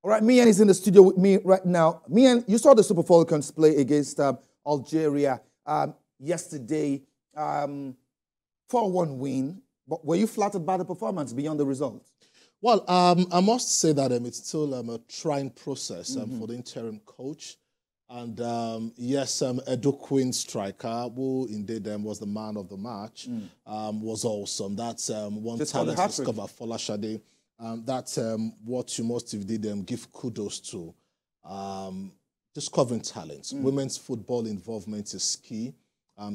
All right, Miyen is in the studio with me right now. Miyen, you saw the Super Falcons play against Algeria yesterday. 4-1 win. But were you flattered by the performance beyond the results? Well, I must say that it's still a trying process for the interim coach. And yes, Edo Queen striker, who indeed was the man of the match, was awesome. That's one talent to discover, Folashade. That's what you must give kudos to. Discovering talents. Women's football involvement is key.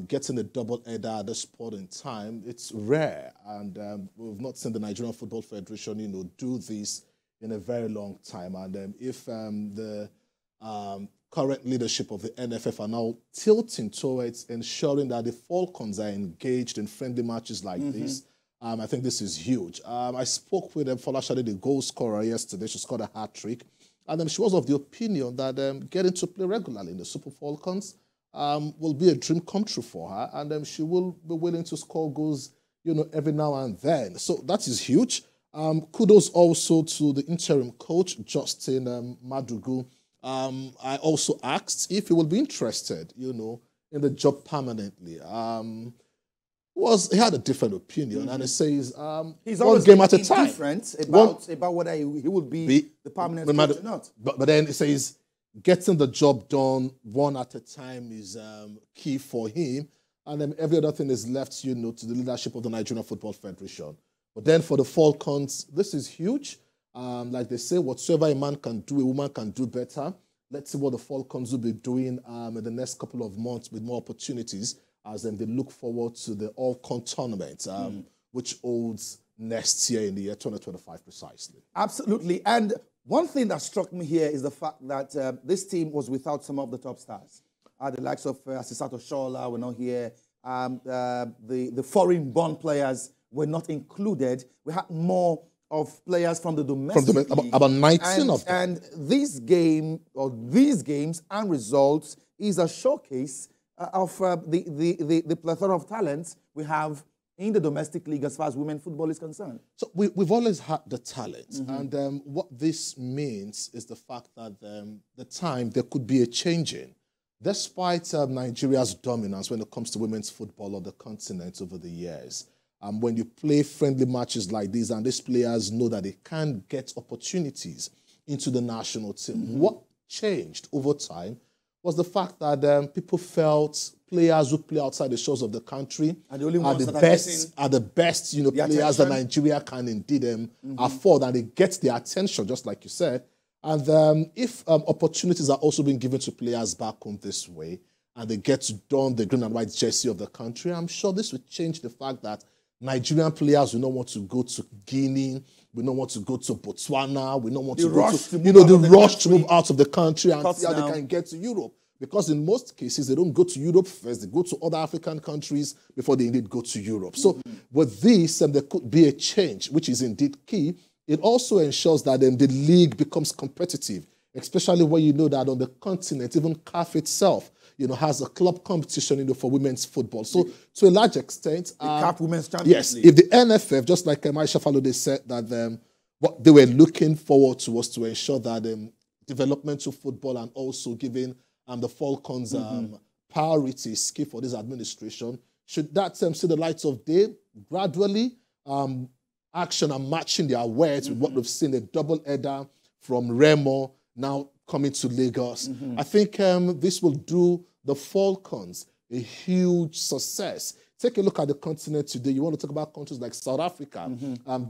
Getting a double header at this point in time, it's rare. And we've not seen the Nigerian Football Federation, do this in a very long time. And if the current leadership of the NFF are now tilting towards ensuring that the Falcons are engaged in friendly matches like this, I think this is huge. I spoke with Folashade, the goal scorer, yesterday. She scored a hat-trick. And she was of the opinion that getting to play regularly in the Super Falcons will be a dream come true for her. And she will be willing to score goals, every now and then. So that is huge. Kudos also to the interim coach, Justin Madugu. I also asked if he will be interested, in the job permanently. He had a different opinion, and he says he's one always game at a time. Different about whether he would be the permanent coach or not. But then he says getting the job done one at a time is key for him, and then every other thing is left, to the leadership of the Nigerian Football Federation. But then for the Falcons, this is huge. Like they say, whatsoever a man can do, a woman can do better. Let's see what the Falcons will be doing in the next couple of months with more opportunities as they look forward to the All-Con tournament, which holds next year in the year 2025 precisely. Absolutely. And one thing that struck me here is the fact that this team was without some of the top stars. The likes of Asisato Shola were not here. The foreign-born players were not included. We had more of players from the domestic league. About 19 of them. And these games and results is a showcase of the plethora of talents we have in the domestic league as far as women football is concerned. So we've always had the talent. And what this means is the fact that the time there could be a changing. Despite Nigeria's dominance when it comes to women's football on the continent over the years, when you play friendly matches like these and these players know that they can get opportunities into the national team, what changed over time was the fact that people felt players who play outside the shores of the country are the best players that Nigeria can indeed afford, and they get their attention, just like you said. And if opportunities are also being given to players back home this way, and they get to don the green and white jersey of the country, I'm sure this will change the fact that Nigerian players will not want to go to Guinea, we don't want to go to Botswana, we don't want to go to move out of the country and see how they can get to Europe. Because in most cases, they don't go to Europe first, they go to other African countries before they indeed go to Europe. So with this, there could be a change, which is indeed key. It also ensures that the league becomes competitive, especially when you know that on the continent, even CAF itself, has a club competition, for women's football. So, to a large extent, the CAF Women's Champions League. If the NFF, just like Maisha Falode said, that what they were looking forward to was to ensure that developmental football and also giving the Falcons priority is key for this administration. Should that see the light of day gradually? Action and matching their words with what we've seen, a double header from Remo now coming to Lagos. I think this will do the Falcons a huge success. Take a look at the continent today. You want to talk about countries like South Africa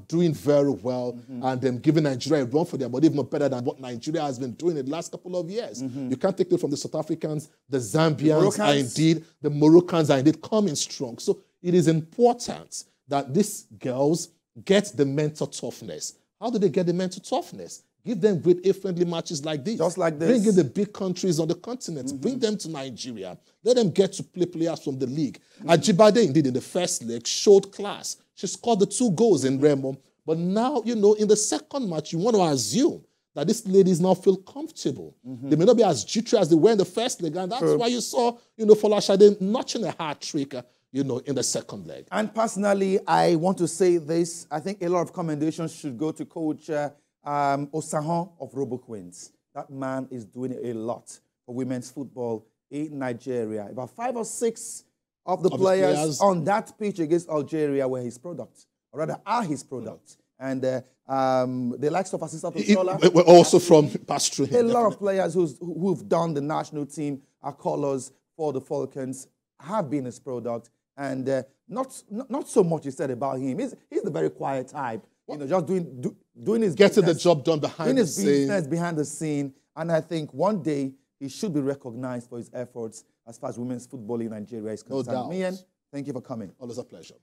doing very well and giving Nigeria a run for their money, if not better than what Nigeria has been doing in the last couple of years. You can't take it from the South Africans. The Zambians are indeed, the Moroccans are indeed coming strong. So it is important that these girls get the mental toughness. How do they get the mental toughness? Give them great A-friendly matches like this. Just like this. Bring in the big countries on the continent. Bring them to Nigeria. Let them get to play players from the league. Ajibade, indeed, in the first leg, showed class. She scored the 2 goals in Remo. But now, in the second match, you want to assume that these ladies now feel comfortable. They may not be as jittery as they were in the first leg. And that's why you saw, Folashade notching a hat-trick, in the second leg. And personally, I want to say this. I think a lot of commendations should go to Coach Osahan of Robo Queens. That man is doing a lot for women's football in Nigeria. About 5 or 6 of the players on that pitch against Algeria were his product, or rather are his product. And the likes of Asisat Oshola were also from past through him. A lot of players who've done the national team, our colours for the Falcons, have been his product. And not so much is said about him. He's the very quiet type. You know, just doing his getting business, the job done behind the scene. Doing his business behind the scene. And I think one day he should be recognized for his efforts as far as women's football in Nigeria is concerned. No doubt. Miyen, thank you for coming. Always a pleasure.